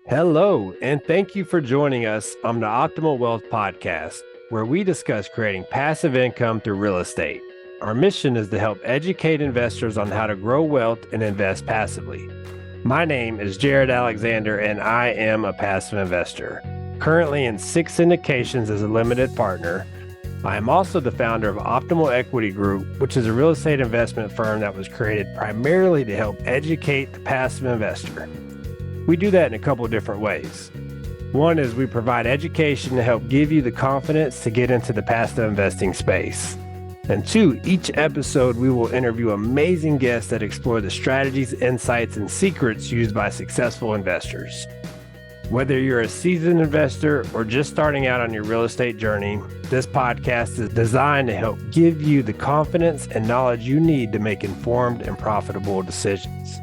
Hello, and thank you for joining us on the Optimal Wealth Podcast, where we discuss creating passive income through real estate. Our mission is to help educate investors on how to grow wealth and invest passively. My name is Jarod Alexander, and I am a passive investor, currently in 6 syndications as a limited partner. I am also the founder of Optimal Equity Group, which is a real estate investment firm that was created primarily to help educate the passive investor. We do that in a couple of different ways. One is we provide education to help give you the confidence to get into the passive investing space. And two, each episode we will interview amazing guests that explore the strategies, insights, and secrets used by successful investors. Whether you're a seasoned investor or just starting out on your real estate journey, this podcast is designed to help give you the confidence and knowledge you need to make informed and profitable decisions.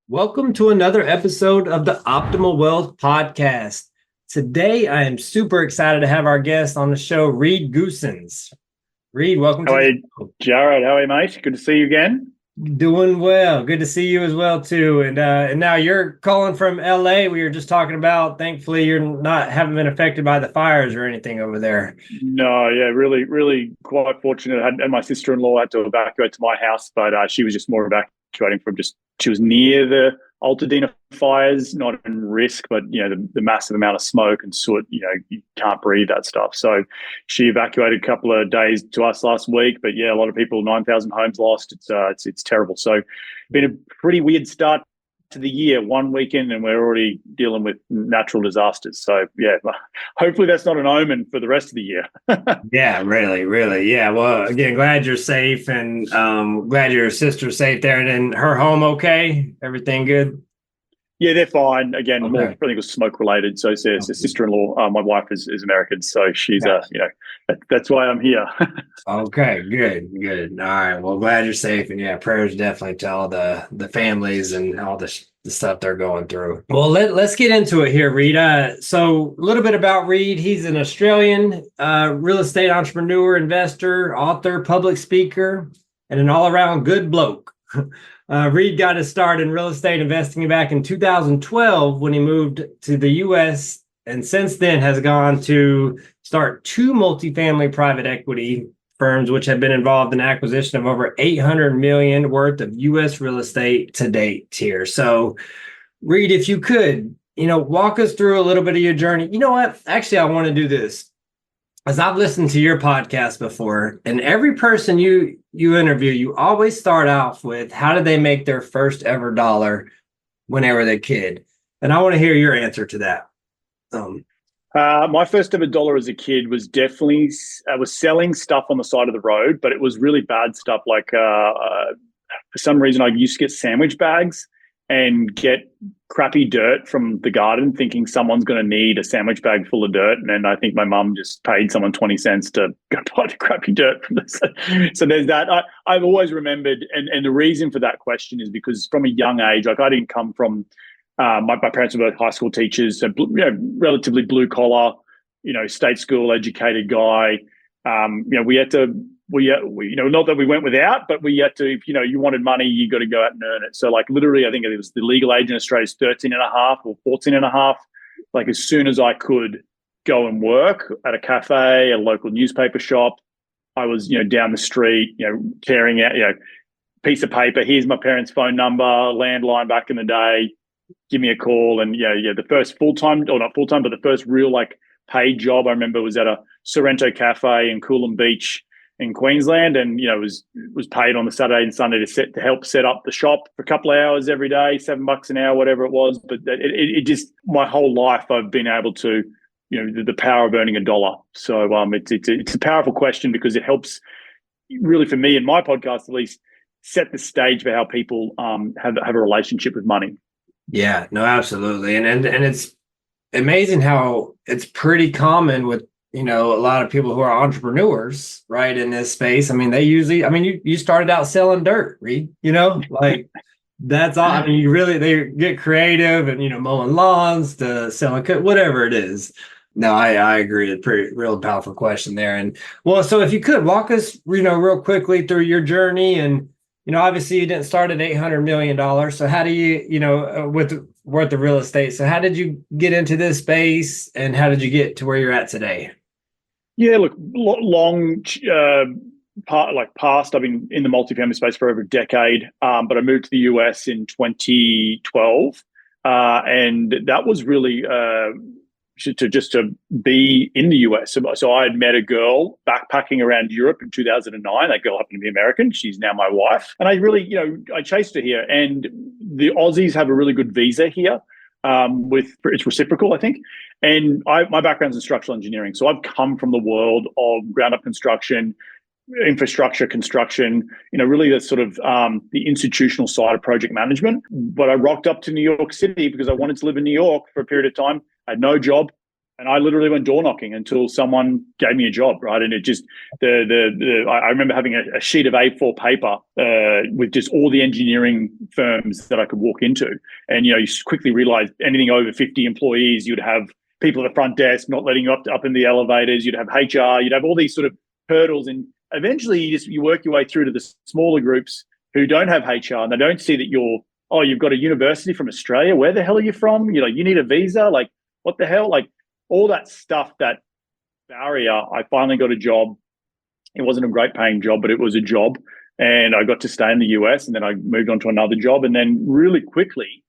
Welcome to another episode of the Optimal Wealth Podcast. Today, I am super excited to have our guest on the show, Reed Goossens. Reed, welcome to the show. Jarod, how are you, mate? Good to see you again. Doing well. Good to see you as well, too. And now you're calling from LA. We were just talking about, thankfully, haven't been affected by the fires or anything over there. No, yeah, really quite fortunate. And my sister-in-law had to evacuate to my house, but she was just more evacuating from she was near the Altadena fires, not in risk, but the massive amount of smoke and soot, you can't breathe that stuff. So she evacuated a couple of days to us last week, but yeah, a lot of people, 9,000 homes lost. It's terrible. So been a pretty weird start to the year, one weekend, and we're already dealing with natural disasters. So yeah, hopefully that's not an omen for the rest of the year. Yeah, really. Yeah. Well, again, glad you're safe, and glad your sister's safe there. And then her home okay? Everything good? Yeah, they're fine. Again, Okay. more, I think it was smoke related. So it's a sister-in-law. My wife is American, so she's that's why I'm here. Okay, good. All right. Well, glad you're safe, and yeah, prayers definitely to all the families and all the stuff they're going through. Well, let's get into it here, Reed. So a little bit about Reed. He's an Australian real estate entrepreneur, investor, author, public speaker, and an all-around good bloke. Reed got his start in real estate investing back in 2012 when he moved to the U.S., and since then has gone to start 2 multifamily private equity firms, which have been involved in acquisition of over $800 million worth of U.S. real estate to date here. So, Reed, if you could, walk us through a little bit of your journey. You know what? Actually, I want to do this. As I've listened to your podcast before, and every person you interview, you always start off with, how did they make their first ever dollar when they were a kid? And I want to hear your answer to that. My first ever dollar as a kid was definitely, I was selling stuff on the side of the road, but it was really bad stuff. Like for some reason, I used to get sandwich bags and get crappy dirt from the garden, thinking someone's going to need a sandwich bag full of dirt. And then I think my mum just paid someone 20 cents to go buy the crappy dirt from this. So there's that. I've always remembered, and the reason for that question is because from a young age, like I didn't come from, my parents were both high school teachers, so relatively blue collar, state school educated guy. We had to, not that we went without, but we had to, if you wanted money, you got to go out and earn it. So like literally, I think it was the legal age in Australia is 13 and a half or 14 and a half. Like as soon as I could go and work at a cafe, a local newspaper shop, I was, down the street, carrying out, piece of paper. Here's my parents' phone number, landline back in the day. Give me a call. And the first full-time, or not full-time, but the first real paid job I remember was at a Sorrento cafe in Coolum Beach in Queensland, and was paid on the Saturday and Sunday to help set up the shop for a couple of hours every day, $7 an hour, whatever it was. But it just, my whole life I've been able to, the power of earning a dollar. So it's a powerful question because it helps really, for me in my podcast at least, set the stage for how people have a relationship with money. Yeah, no, absolutely. And it's amazing how it's pretty common with, a lot of people who are entrepreneurs, right, in this space. I mean, you started out selling dirt, Reed, that's all. I mean, they get creative and, mowing lawns to selling, whatever it is. No, I agree. It's pretty real powerful question there. And well, so if you could walk us, real quickly through your journey and obviously you didn't start at $800 million. So how do you, with worth the real estate? So how did you get into this space, and how did you get to where you're at today? Yeah, look, long past. I've been in the multifamily space for over a decade, but I moved to the US in 2012, and that was really to be in the US. So I had met a girl backpacking around Europe in 2009. That girl happened to be American. She's now my wife, and I really, I chased her here. And the Aussies have a really good visa here. It's reciprocal, I think. And my background's in structural engineering, so I've come from the world of ground up construction, infrastructure construction, really the sort of the institutional side of project management. But I rocked up to New York City because I wanted to live in New York for a period of time. I had no job, and I literally went door knocking until someone gave me a job, right? And it just I remember having a sheet of A4 paper with just all the engineering firms that I could walk into, and you quickly realize anything over 50 employees, you'd have people at the front desk not letting you up in the elevators. You'd have HR. You'd have all these sort of hurdles, and eventually you work your way through to the smaller groups who don't have HR, and they don't see that you've got a university from Australia. Where the hell are you from? You need a visa. Like, what the hell? Like, all that stuff, that barrier. I finally got a job. It wasn't a great paying job, but it was a job, and I got to stay in the US, and then I moved on to another job, and then really quickly,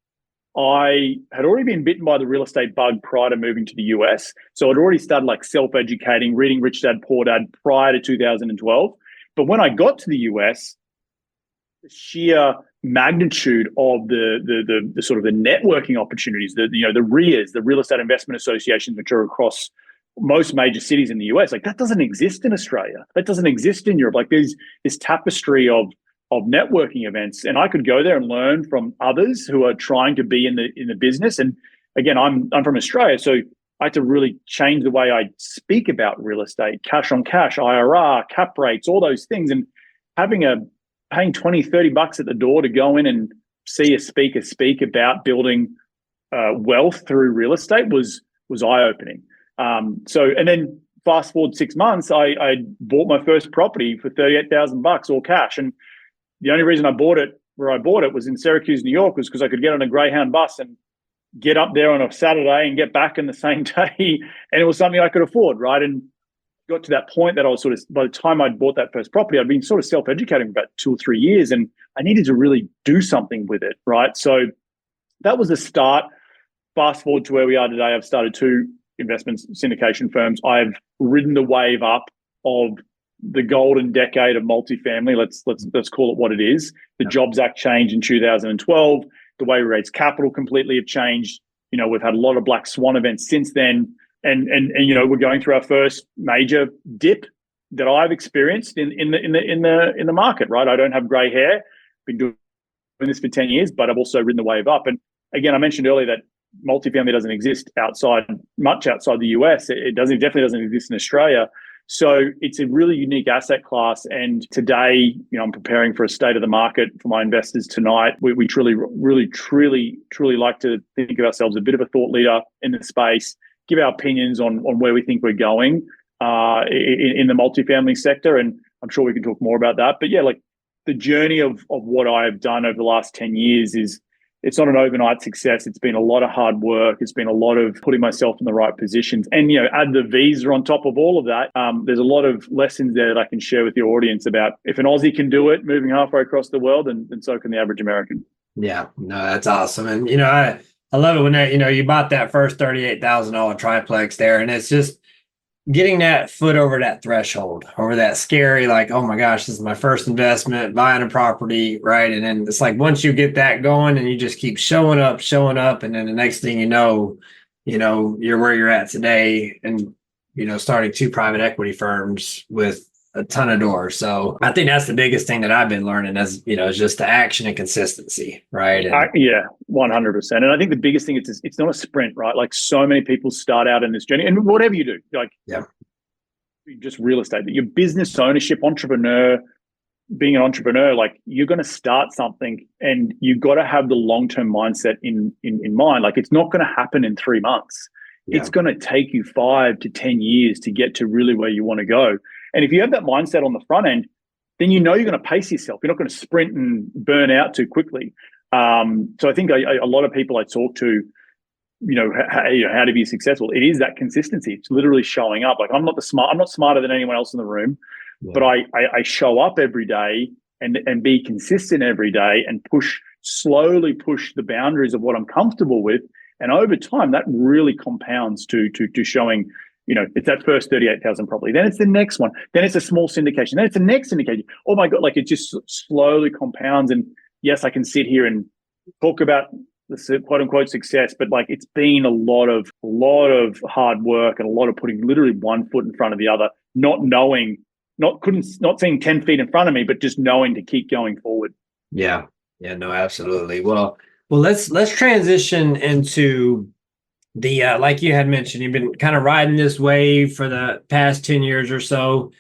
I had already been bitten by the real estate bug prior to moving to the US. So I'd already started self-educating, reading Rich Dad, Poor Dad prior to 2012. But when I got to the US, the sheer magnitude of the sort of the networking opportunities, the RIAs, the Real Estate Investment Associations, which are across most major cities in the US, that doesn't exist in Australia. That doesn't exist in Europe. there's this tapestry of networking events, and I could go there and learn from others who are trying to be in the business. And again, I'm from Australia, so I had to really change the way I speak about real estate, cash on cash, IRR, cap rates, all those things. And paying $20-$30 at the door to go in and see a speaker speak about building wealth through real estate was eye-opening. And then fast forward 6 months, I bought my first property for $38,000 all cash. And the only reason I bought it where I bought it was in Syracuse, New York, was because I could get on a Greyhound bus and get up there on a Saturday and get back in the same day. And it was something I could afford, right? And got to that point that I was sort of, by the time I'd bought that first property, I'd been sort of self-educating about 2 or 3 years, and I needed to really do something with it, right? So that was the start. Fast forward to where we are today. I've started 2 investment syndication firms. I've ridden the wave up of the golden decade of multifamily. Let's call it what it is. The Jobs Act changed in 2012. The way we raise capital completely have changed. We've had a lot of black swan events since then, and we're going through our first major dip that I've experienced in the market. Right, I don't have grey hair. Been doing this for 10 years, but I've also ridden the wave up. And again, I mentioned earlier that multifamily doesn't exist much outside the US. It definitely doesn't exist in Australia. So it's a really unique asset class. And today, I'm preparing for a state of the market for my investors tonight. We truly like to think of ourselves a bit of a thought leader in the space, give our opinions on where we think we're going in the multifamily sector. And I'm sure we can talk more about that. But yeah, the journey of what I've done over the last 10 years it's not an overnight success. It's been a lot of hard work. It's been a lot of putting myself in the right positions. And, add the visa on top of all of that. There's a lot of lessons there that I can share with your audience about if an Aussie can do it, moving halfway across the world, and so can the average American. Yeah, no, that's awesome. And, I love it when you bought that first $38,000 triplex there, and it's just getting that foot over that threshold, over that scary, oh my gosh, this is my first investment, buying a property, right? And then it's once you get that going and you just keep showing up, and then the next thing you're where you're at today, and, starting 2 private equity firms with a ton of doors. So I think that's the biggest thing that I've been learning is just the action and consistency, right? Yeah, 100%. And I think the biggest thing is it's not a sprint, right? So many people start out in this journey, and whatever you do, just real estate, your business ownership, being an entrepreneur, you're going to start something, and you've got to have the long-term mindset in mind. It's not going to happen in 3 months. Yeah. It's going to take you 5 to 10 years to get to really where you want to go. And if you have that mindset on the front end, then you know you're going to pace yourself. You're not going to sprint and burn out too quickly. So I think a lot of people I talk to, how to be successful. It is that consistency. It's literally showing up. Like I'm not smarter than anyone else in the room, but I show up every day and be consistent every day and slowly push the boundaries of what I'm comfortable with. And over time, that really compounds to showing, it's that first 38,000 property. Then it's the next one. Then it's a small syndication. Then it's the next syndication. Oh my God, like it just slowly compounds. And yes, I can sit here and talk about the quote unquote success, but like it's been a lot of hard work and a lot of putting literally one foot in front of the other, not seeing 10 feet in front of me, but just knowing to keep going forward. Yeah. Yeah, no, absolutely. Well, let's transition into the, like you had mentioned, you've been kind of riding this wave for the past 10 years or so,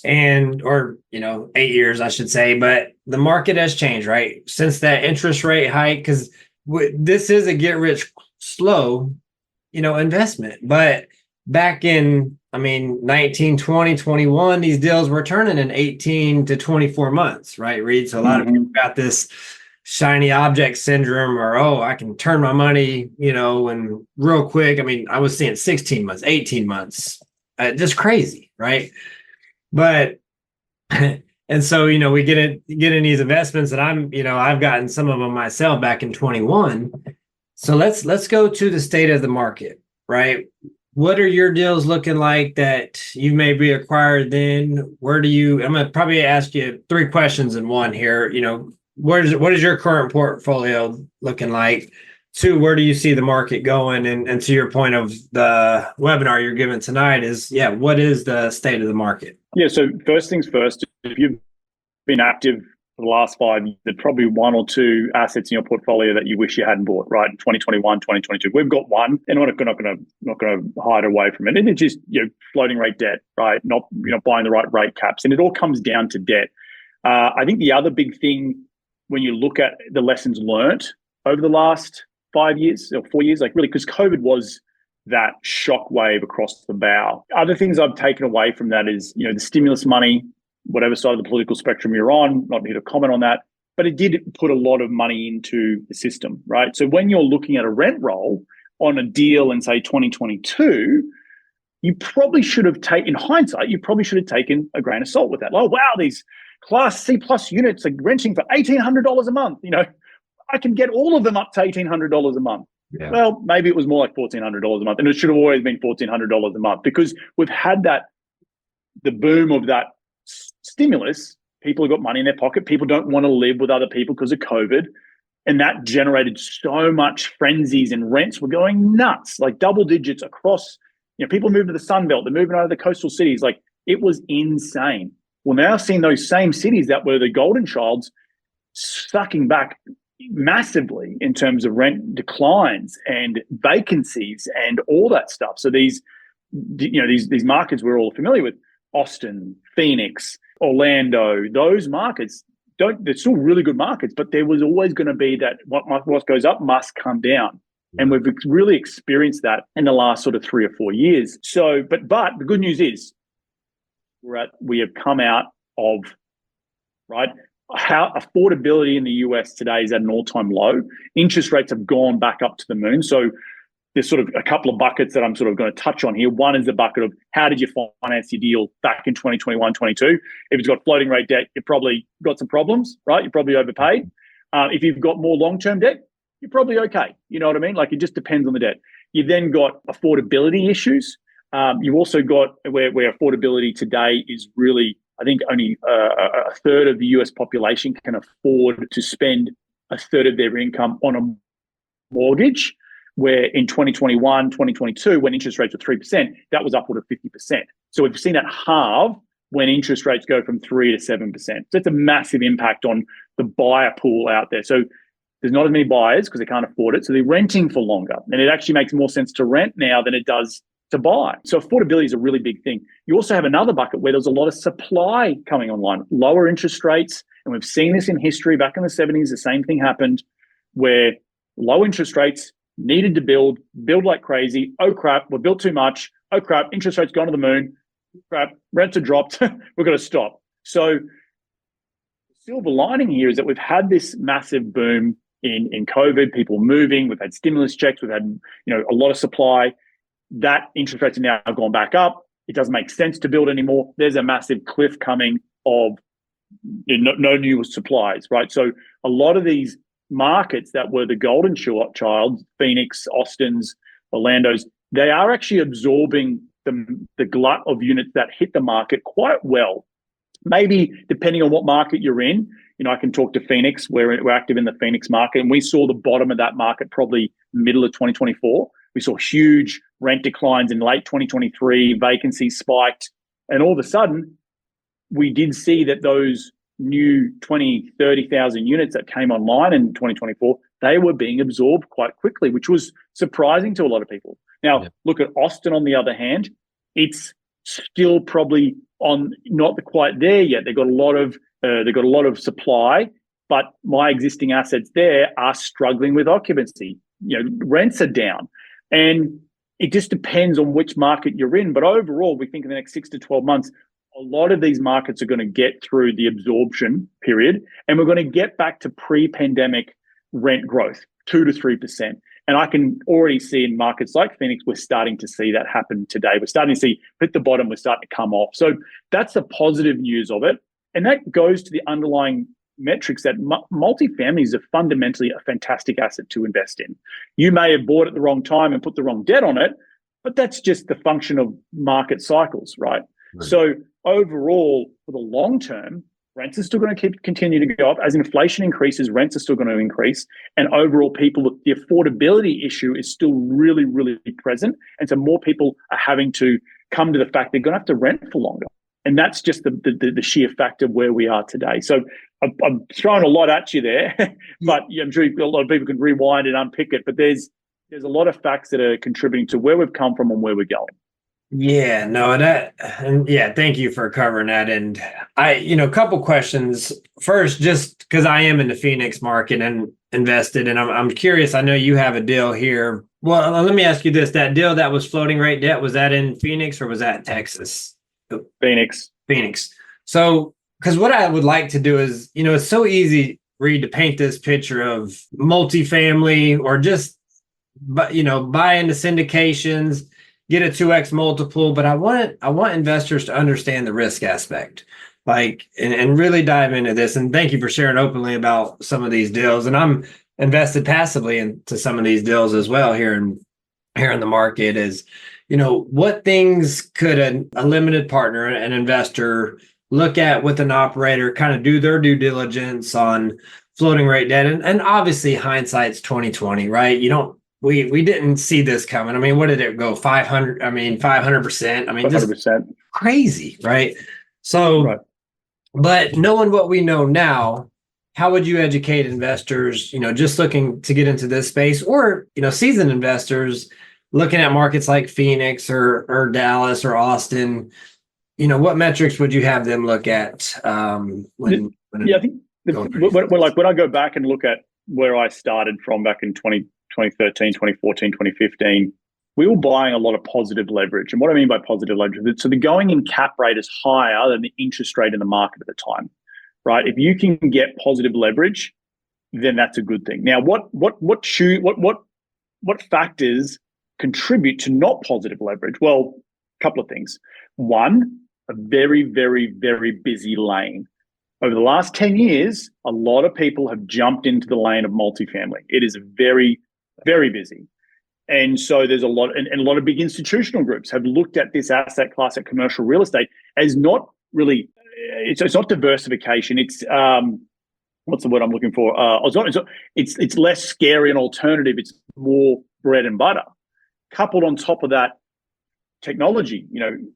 or 8 years, I should say, but the market has changed, right? Since that interest rate hike, because this is a get rich slow, investment. But back in, 19, 20, 21, these deals were turning in 18 to 24 months, right, Reed? So a lot of people got this shiny object syndrome, or, I can turn my money, and real quick. I was seeing 16 months, 18 months, just crazy, right? But and so, we get in these investments, and I've gotten some of them myself back in 21. So let's go to the state of the market, right? What are your deals looking like that you maybe acquired then? I'm going to probably ask you 3 questions in one here. What is your current portfolio looking like? 2, where do you see the market going? And to your point of the webinar you're giving tonight is, what is the state of the market? Yeah. So first things first, if you've been active for the last 5 years, there's probably 1 or 2 assets in your portfolio that you wish you hadn't bought, right? In 2021, 2022. We've got one, and we're not going to hide away from it. And it's just, floating rate debt, right? Not, buying the right rate caps. And it all comes down to debt. I think the other big thing when you look at the lessons learned over the last 5 years or 4 years, like really, because COVID was that shock wave across the bow. Other things I've taken away from that is, the stimulus money, whatever side of the political spectrum you're on, not here to comment on that, but it did put a lot of money into the system, right? So when you're looking at a rent roll on a deal in, say, 2022, you probably should have taken, in hindsight, a grain of salt with that. Oh, wow, these Class C plus units are renting for $1,800 a month. I can get all of them up to $1,800 a month. Yeah. Well, maybe it was more like $1,400 a month, and it should have always been $1,400 a month, because we've had the boom of that stimulus. People have got money in their pocket. People don't want to live with other people because of COVID. And that generated so much frenzies, and rents were going nuts, like double digits across, people moving to the Sun Belt, they're moving out of the coastal cities. Like it was insane. Well, now seeing those same cities that were the golden childs sucking back massively in terms of rent declines and vacancies and all that stuff. So these markets we're all familiar with, Austin, Phoenix, Orlando, those markets they're still really good markets, but there was always going to be that what goes up must come down. And we've really experienced that in the last sort of 3 or 4 years. So, but the good news is we have come out of, right, how affordability in the US today is at an all-time low. Interest rates have gone back up to the moon. So there's sort of a couple of buckets that I'm sort of going to touch on here. One is the bucket of how did you finance your deal back in 2021, 22? If it's got floating rate debt, you probably got some problems, right? You probably overpaid. If you've got more long-term debt, you're probably okay. You know what I mean? Like it just depends on the debt. You've then got affordability issues. You've also got where affordability today is really, I think only a third of the US population can afford to spend a third of their income on a mortgage, where in 2021, 2022, when interest rates were 3%, that was upward of 50%. So we've seen that halve when interest rates go from 3 to 7%. So it's a massive impact on the buyer pool out there. So there's not as many buyers because they can't afford it. So they're renting for longer. And it actually makes more sense to rent now than it does to buy. So affordability is a really big thing. You also have another bucket where there's a lot of supply coming online, lower interest rates. And we've seen this in history. Back in the 70s, the same thing happened where low interest rates needed to build like crazy. Oh crap, we built too much. Oh crap, interest rates gone to the moon. Crap, rents are dropped. We're going to stop. So silver lining here is that we've had this massive boom in COVID, people moving, we've had stimulus checks, we've had a lot of supply. That interest rates are now gone back up. It doesn't make sense to build anymore. There's a massive cliff coming of no new supplies, right? So a lot of these markets that were the golden child, Phoenix, Austin's, Orlando's, they are actually absorbing the glut of units that hit the market quite well. Maybe depending on what market you're in, I can talk to Phoenix. We're active in the Phoenix market, and we saw the bottom of that market probably middle of 2024. We saw huge rent declines in late 2023, vacancy spiked, and all of a sudden, we did see that those new 20, 30,000 units that came online in 2024, they were being absorbed quite quickly, which was surprising to a lot of people. Now, Look at Austin on the other hand. It's still probably on not quite there yet. They've got a lot of supply, but my existing assets there are struggling with occupancy. Rents are down, and it just depends on which market you're in. But overall, we think in the next 6 to 12 months, a lot of these markets are going to get through the absorption period, and we're going to get back to pre-pandemic rent growth, 2 to 3%. And I can already see in markets like Phoenix, we're starting to see that happen today. We're starting to see hit the bottom, we're starting to come off. So that's the positive news of it. And that goes to the underlying metrics that multifamilies are fundamentally a fantastic asset to invest in. You may have bought at the wrong time and put the wrong debt on it, but that's just the function of market cycles, right? So overall, for the long term, rents are still going to continue to go up. As inflation increases, rents are still going to increase. And overall, the affordability issue is still really, really present. And so more people are having to come to the fact they're going to have to rent for longer. And that's just the sheer fact of where we are today. So I'm throwing a lot at you there, but I'm sure a lot of people can rewind and unpick it. But there's a lot of facts that are contributing to where we've come from and where we're going. Yeah, no, thank you for covering that. And a couple questions. First, just because I am in the Phoenix market and invested, and I'm curious, I know you have a deal here. Well, let me ask you this. That deal that was floating rate debt, was that in Phoenix or was that Texas? Phoenix. So, because what I would like to do is, it's so easy, Reed, to paint this picture of multifamily or just, buy into syndications, get a 2x multiple, but I want investors to understand the risk aspect, and really dive into this. And thank you for sharing openly about some of these deals. And I'm invested passively into some of these deals as well here in the market. Is what things could a limited partner, an investor, look at with an operator, kind of do their due diligence on floating rate debt, and obviously hindsight's 2020, right? We didn't see this coming. I mean, what did it go? 500%. I mean, 500%. Just crazy, right? So, But knowing what we know now, how would you educate investors, just looking to get into this space, or, seasoned investors looking at markets like Phoenix or Dallas or Austin? What metrics would you have them look at? I think when I go back and look at where I started from back in 2013, 2014, 2015, we were buying a lot of positive leverage. And what I mean by positive leverage, so the going in cap rate is higher than the interest rate in the market at the time, right? If you can get positive leverage, then that's a good thing. Now, what factors contribute to not positive leverage? Well, a couple of things. One, a very, very, very busy lane. Over the last 10 years, a lot of people have jumped into the lane of multifamily. It is very, very busy. And so there's a lot of big institutional groups have looked at this asset class at commercial real estate as not really, it's not diversification. It's, what's the word I'm looking for? It's less scary and alternative. It's more bread and butter. Coupled on top of that, technology.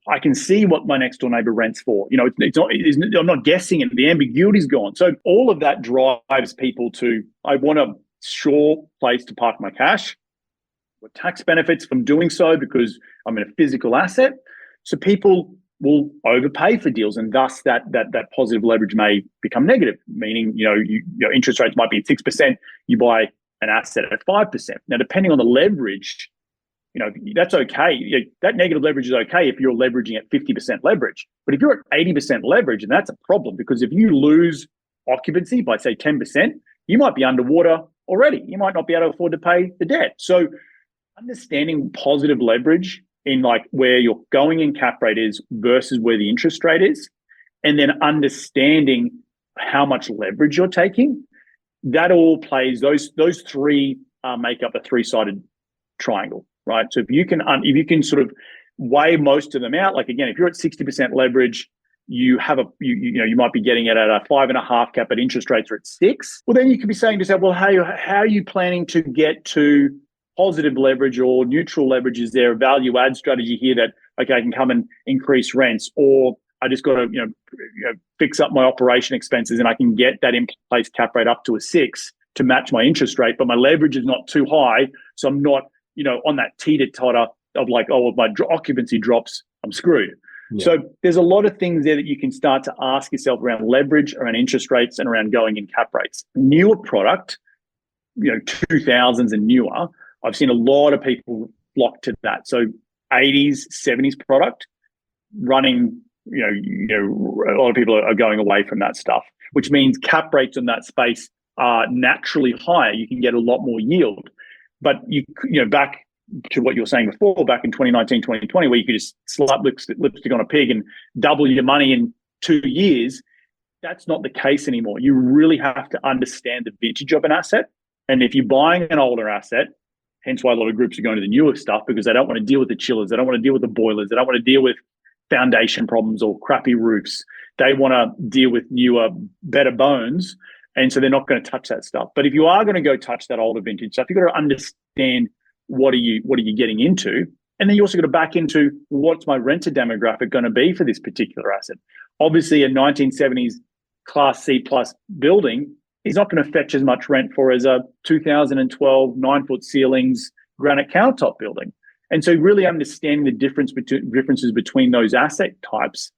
I can see what my next door neighbor rents for. I'm not guessing it. The ambiguity's gone. So all of that drives people to, I want a sure place to park my cash. With tax benefits from doing so because I'm in a physical asset. So people will overpay for deals, and thus that positive leverage may become negative. Meaning, your interest rates might be at 6%. You buy an asset at 5%. Now, depending on the leverage, that's okay. That negative leverage is okay if you're leveraging at 50% leverage. But if you're at 80% leverage, and that's a problem, because if you lose occupancy by say 10%, you might be underwater already. You might not be able to afford to pay the debt. So understanding positive leverage in like where your going in cap rate is versus where the interest rate is, and then understanding how much leverage you're taking, that all plays, those three make up a three-sided triangle, right? So if you can sort of weigh most of them out, like again, if you're at 60% leverage, you have you might be getting it at a 5.5 cap, but interest rates are at 6. Well, then you could be saying to yourself, well, how are you planning to get to positive leverage or neutral leverage? Is there a value add strategy here that, okay, I can come and increase rents, or I just got to fix up my operation expenses and I can get that in place cap rate up to a 6 to match my interest rate, but my leverage is not too high, so I'm not on that teeter-totter of like, oh, if my occupancy drops, I'm screwed. Yeah. So there's a lot of things there that you can start to ask yourself around leverage, around interest rates, and around going in cap rates. Newer product, 2000s and newer, I've seen a lot of people flock to that. So 80s, 70s product running, a lot of people are going away from that stuff, which means cap rates in that space are naturally higher. You can get a lot more yield. But back to what you were saying before, back in 2019, 2020, where you could just slap lipstick on a pig and double your money in 2 years, that's not the case anymore. You really have to understand the vintage of an asset. And if you're buying an older asset, hence why a lot of groups are going to the newer stuff, because they don't want to deal with the chillers, they don't want to deal with the boilers, they don't want to deal with foundation problems or crappy roofs. They want to deal with newer, better bones. And so they're not going to touch that stuff. But if you are going to go touch that older vintage stuff, you've got to understand what are you getting into? And then you also got to back into what's my renter demographic going to be for this particular asset. Obviously, a 1970s Class C plus building is not going to fetch as much rent for as a 2012 9-foot ceilings granite countertop building. And so really understanding the differences between those asset types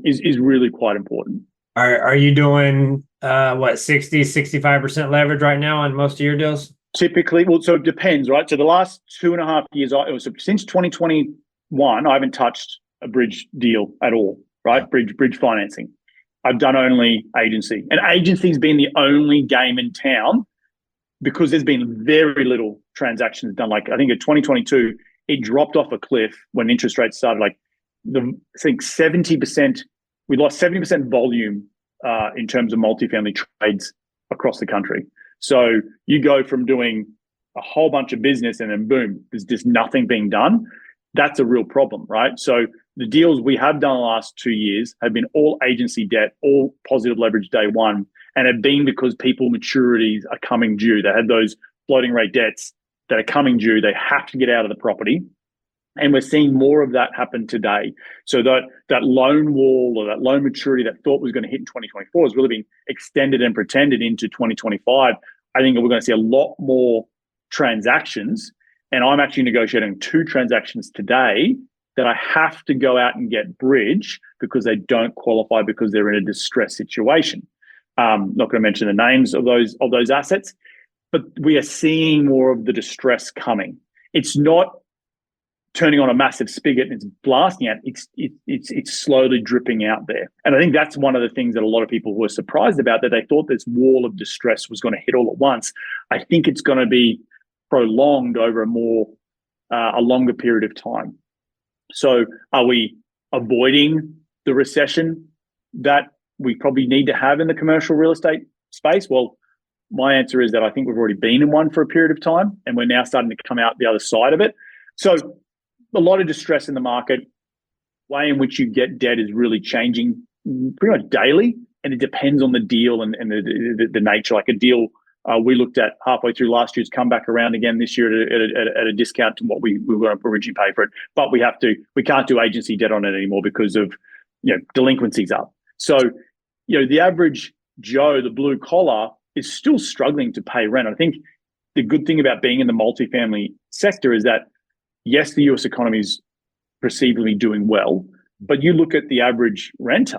is really quite important. Are you doing 60, 65% leverage right now on most of your deals? Typically, well, so it depends, right? So the last 2.5 years, since 2021, I haven't touched a bridge deal at all, right? Bridge financing. I've done only agency. And agency's been the only game in town because there's been very little transactions done. Like I think in 2022, it dropped off a cliff when interest rates started. I think 70%, we lost 70% volume in terms of multifamily trades across the country. So you go from doing a whole bunch of business and then boom, there's just nothing being done. That's a real problem, right? So the deals we have done the last 2 years have been all agency debt, all positive leverage day one, and have been because people maturities are coming due. They had those floating rate debts that are coming due. They have to get out of the property. And we're seeing more of that happen today. So that loan wall or that loan maturity that thought was going to hit in 2024 has really been extended and pretended into 2025. I think we're going to see a lot more transactions. And I'm actually negotiating 2 transactions today that I have to go out and get bridge because they don't qualify because they're in a distressed situation. Not going to mention the names of those assets, but we are seeing more of the distress coming. It's not turning on a massive spigot and it's blasting out. It's slowly dripping out there. And I think that's one of the things that a lot of people were surprised about, that they thought this wall of distress was going to hit all at once. I think it's going to be prolonged over a longer period of time. So are we avoiding the recession that we probably need to have in the commercial real estate space? Well, my answer is that I think we've already been in one for a period of time and we're now starting to come out the other side of it. So a lot of distress in the market. Way in which you get debt is really changing pretty much daily, and it depends on the deal and the nature. Like a deal we looked at halfway through last year's come back around again this year at a discount to what we were originally paid for it. But we can't do agency debt on it anymore because of delinquencies up. So the average Joe, the blue collar, is still struggling to pay rent. I think the good thing about being in the multifamily sector is that yes, the US economy is perceivably doing well, but you look at the average renter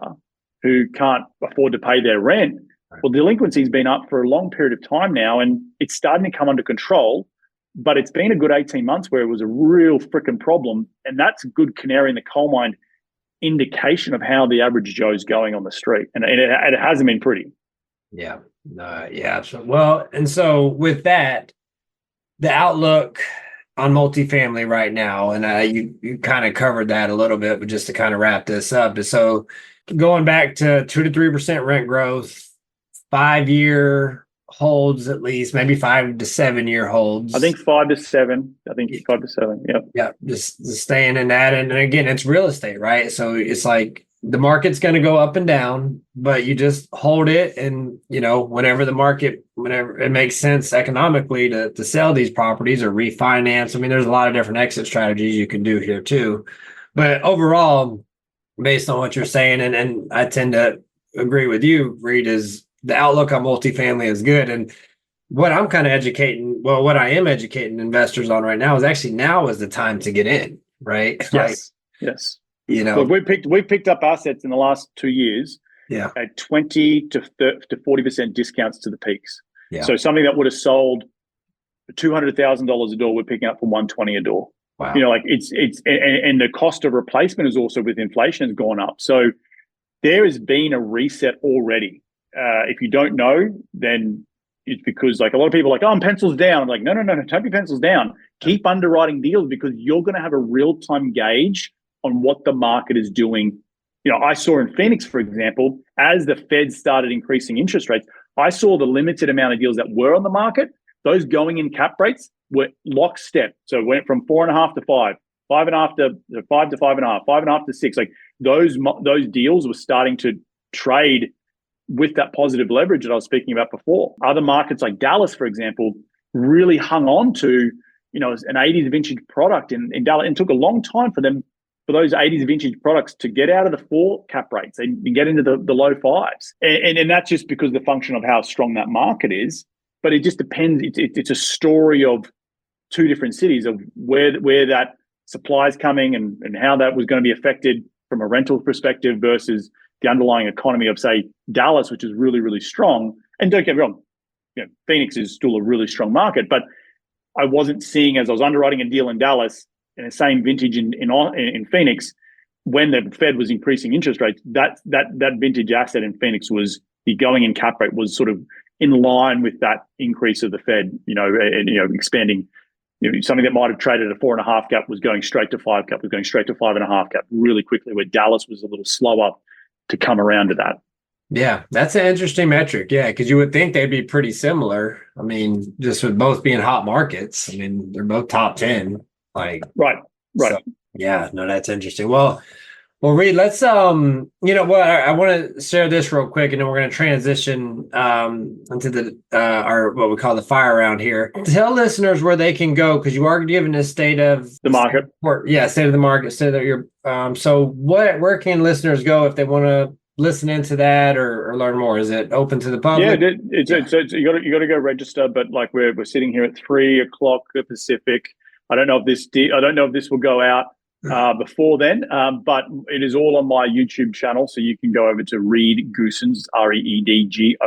who can't afford to pay their rent. Well, delinquency has been up for a long period of time now, and it's starting to come under control, but it's been a good 18 months where it was a real freaking problem, and that's a good canary in the coal mine indication of how the average Joe's going on the street, and it hasn't been pretty. Yeah. Yeah. So, well, and so with that, the outlook on multifamily right now, and you kind of covered that a little bit, but just to kind of wrap this up, so going back to 2 to 3% rent growth, 5 year holds at least, maybe 5 to 7 year holds. I think 5 to 7. I think 5 to 7. Yep. Yeah, just staying in that, and again, it's real estate, right? So it's like the market's going to go up and down, but you just hold it, and whenever it makes sense economically to sell these properties or refinance. I mean, there's a lot of different exit strategies you can do here too, but overall, based on what you're saying, and I tend to agree with you, Reed, is the outlook on multifamily is good. And what I am educating investors on right now is actually now is the time to get in, right? Yes. Yes. Look, we picked up assets in the last 2 years at 20 to 40% discounts to the peaks. Yeah. So something that would have sold for $200,000 a door, we're picking up for $120 a door. Wow. It's and the cost of replacement is also with inflation has gone up. So there has been a reset already. If you don't know, then it's because like a lot of people are like, oh, I'm pencils down. I'm like, no, don't be pencils down. Keep underwriting deals because you're going to have a real-time gauge on what the market is doing. I saw in Phoenix, for example, as the Fed started increasing interest rates, I saw the limited amount of deals that were on the market. Those going in cap rates were lockstep. So it went from 4.5 to 5, 5.5 to 5 to 5.5, 5.5 to 6. Like those deals were starting to trade with that positive leverage that I was speaking about before. Other markets like Dallas, for example, really hung on to, an 80s vintage product in Dallas, and took a long time for those 80s vintage products to get out of the 4 cap rates and get into the low 5s. And that's just because the function of how strong that market is. But it just depends. It's a story of 2 different cities of where that supply is coming and how that was going to be affected from a rental perspective versus the underlying economy of, say, Dallas, which is really, really strong. And don't get me wrong, Phoenix is still a really strong market, but I wasn't seeing, as I was underwriting a deal in Dallas in the same vintage in Phoenix, when the Fed was increasing interest rates, that vintage asset in Phoenix was the going in cap rate was sort of in line with that increase of the Fed, expanding. Something that might have traded at a 4.5 cap was going straight to 5 cap, was going straight to 5.5 cap really quickly, where Dallas was a little slower to come around to that. Yeah, that's an interesting metric. Yeah, because you would think they'd be pretty similar. I mean, just with both being hot markets. I mean, they're both top 10. Like right. So, yeah, no, that's interesting. Well, Reed, let's I want to share this real quick, and then we're going to transition into the our what we call the fire round here. Tell listeners where they can go, because you are giving a state of the market. State of the market. State of your so where can listeners go if they want to listen into that or learn more? Is it open to the public? Yeah, it's you got to go register, but like we're sitting here at 3:00 Pacific. I don't know if this will go out before then, but it is all on my YouTube channel, so you can go over to Reed Goossens, ReedGoossens,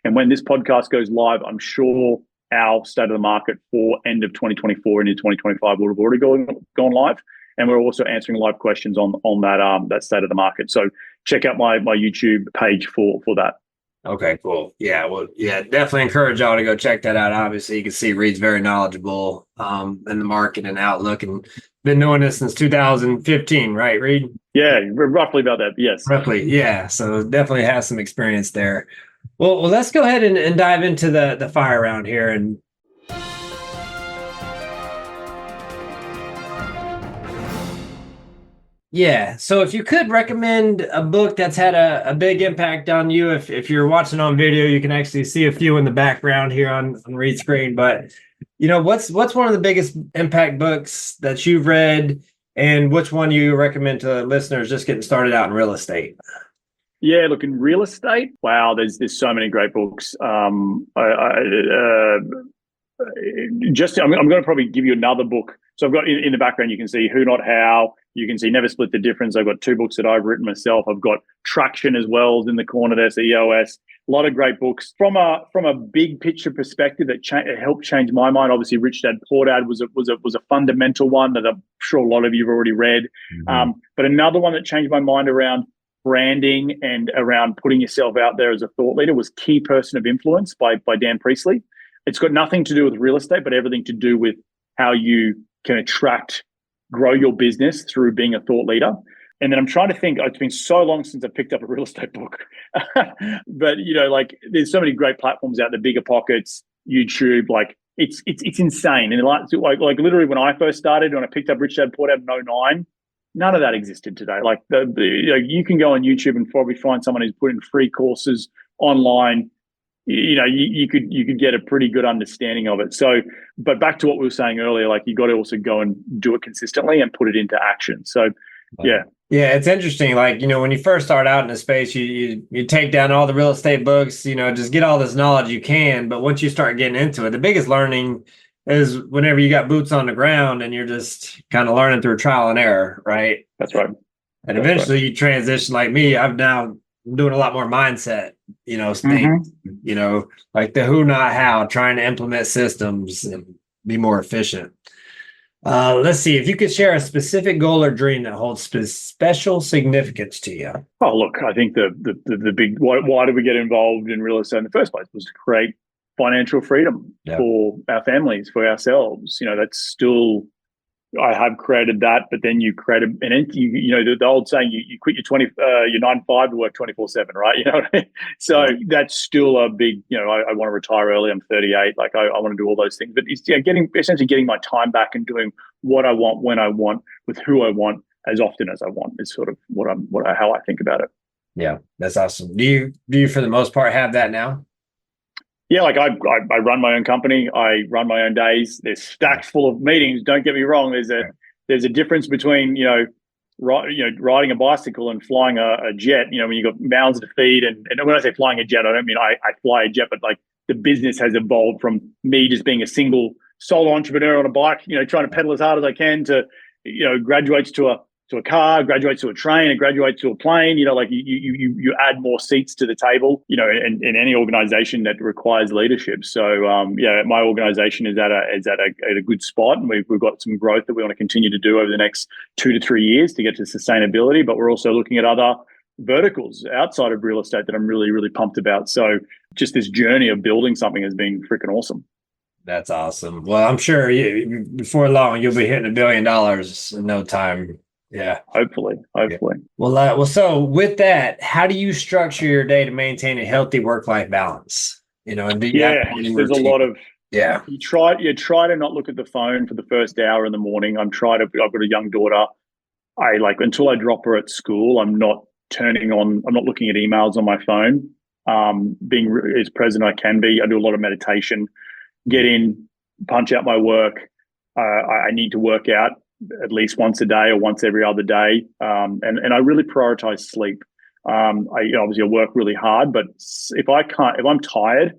and when this podcast goes live, I'm sure our state of the market for end of 2024 into 2025 will have already gone live, and we're also answering live questions on that state of the market. So check out my YouTube page for that. Okay, cool. Yeah, well, yeah, definitely encourage y'all to go check that out. Obviously, you can see Reed's very knowledgeable in the market and outlook, and been doing this since 2015, right, Reed? Yeah, roughly about that. Yes, roughly. Yeah, so definitely has some experience there. Well, let's go ahead and dive into the fire round here. And yeah. So if you could recommend a book that's had a big impact on you, if you're watching on video, you can actually see a few in the background here on Reed's screen. But, what's one of the biggest impact books that you've read, and which one you recommend to listeners just getting started out in real estate? Yeah, look, in real estate, wow, there's so many great books. I'm going to probably give you another book. So I've got in the background, you can see Who Not How. You can see Never Split the Difference. I've got 2 books that I've written myself. I've got Traction as well in the corner there, so EOS. A lot of great books from a big picture perspective that helped change my mind. Obviously, Rich Dad Poor Dad was a fundamental one that I'm sure a lot of you have already read. Mm-hmm. But another one that changed my mind around branding and around putting yourself out there as a thought leader was Key Person of Influence by Dan Priestley. It's got nothing to do with real estate, but everything to do with how you can grow your business through being a thought leader. And then I'm trying to think, it's been so long since I picked up a real estate book, but there's so many great platforms out there, Bigger Pockets, YouTube, it's insane. And like literally when I first started, when I picked up Rich Dad Poor Dad in 2009, none of that existed today. You can go on YouTube and probably find someone who's put in free courses online. You could get a pretty good understanding of it. So, but back to what we were saying earlier, you got to also go and do it consistently and put it into action. So, yeah. Yeah, it's interesting. When you first start out in a space, you take down all the real estate books, just get all this knowledge you can. But once you start getting into it, the biggest learning is whenever you got boots on the ground and you're just kind of learning through trial and error, right? That's right. And eventually you transition like me. I'm now doing a lot more mindset, things, like the who, not how, trying to implement systems and be more efficient. Let's see if you could share a specific goal or dream that holds special significance to you. Oh, look, I think the big why did we get involved in real estate in the first place was to create financial freedom for our families, for ourselves. That's still, I have created that, but then you create the old saying, you quit your 9 to 5 to work 24/7, right? You know what I mean? So that's still a big, I want to retire early. I'm 38. I want to do all those things, but it's essentially getting my time back and doing what I want, when I want, with who I want, as often as I want is sort of how I think about it. Yeah, that's awesome. Do you for the most part have that now? Yeah, I run my own company. I run my own days. There's stacks full of meetings. Don't get me wrong. There's a difference between riding a bicycle and flying a jet. When you got mouths to feed, and when I say flying a jet, I don't mean I fly a jet, but the business has evolved from me just being a single solo entrepreneur on a bike, trying to pedal as hard as I can to, graduates to a car, graduates to a train, and graduates to a plane. You add more seats to the table, in any organization that requires leadership. So my organization is at a good spot, and we've got some growth that we want to continue to do over the next 2 to 3 years to get to sustainability. But we're also looking at other verticals outside of real estate that I'm really, really pumped about. So just this journey of building something has been freaking awesome. That's awesome. Well, I'm sure before long you'll be hitting $1 billion in no time. Yeah. Hopefully. Yeah. Well, so with that, how do you structure your day to maintain a healthy work-life balance? And do you there's a lot of, you try to not look at the phone for the first hour in the morning. I've got a young daughter. Until I drop her at school, I'm not looking at emails on my phone. Being as present I can be. I do a lot of meditation, get in, punch out my work. I need to work out at least once a day or once every other day. And I really prioritize sleep. Obviously I work really hard, but if I'm tired,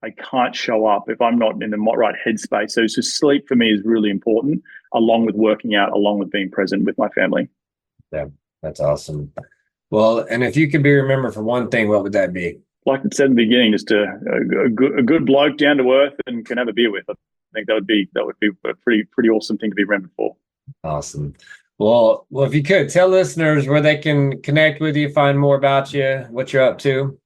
I can't show up if I'm not in the right headspace. So sleep for me is really important, along with working out, along with being present with my family. Yeah, that's awesome. Well, and if you could be remembered for one thing, what would that be? Like I said in the beginning, just a good bloke, down to earth, and can have a beer with. I think that would be a pretty awesome thing to be remembered for. Awesome. Well, if you could tell listeners where they can connect with you, find more about you, what you're up to.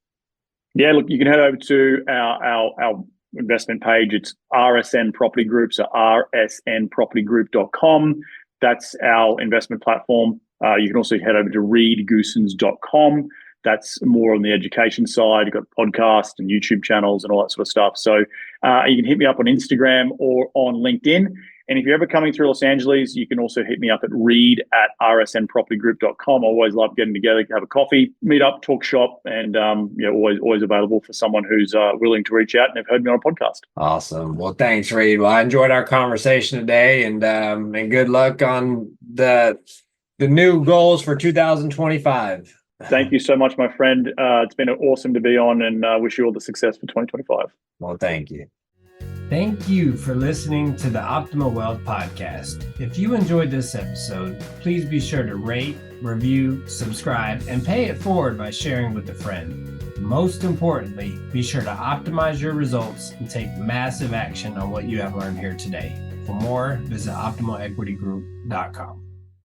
Yeah, look, you can head over to our investment page. It's RSN Property Group, so rsnpropertygroup.com. That's our investment platform. You can also head over to reedgoossens.com. That's more on the education side. You've got podcasts and YouTube channels and all that sort of stuff. So you can hit me up on Instagram or on LinkedIn. And if you're ever coming through Los Angeles, you can also hit me up at reed@rsnpropertygroup.com. I always love getting together, have a coffee, meet up, talk shop, and always available for someone who's willing to reach out and have heard me on a podcast. Awesome. Well, thanks, Reed. Well, I enjoyed our conversation today, and good luck on the new goals for 2025. Thank you so much, my friend. It's been awesome to be on, and wish you all the success for 2025. Well, thank you. Thank you for listening to the Optimal Wealth Podcast. If you enjoyed this episode, please be sure to rate, review, subscribe, and pay it forward by sharing with a friend. Most importantly, be sure to optimize your results and take massive action on what you have learned here today. For more, visit optimalequitygroup.com.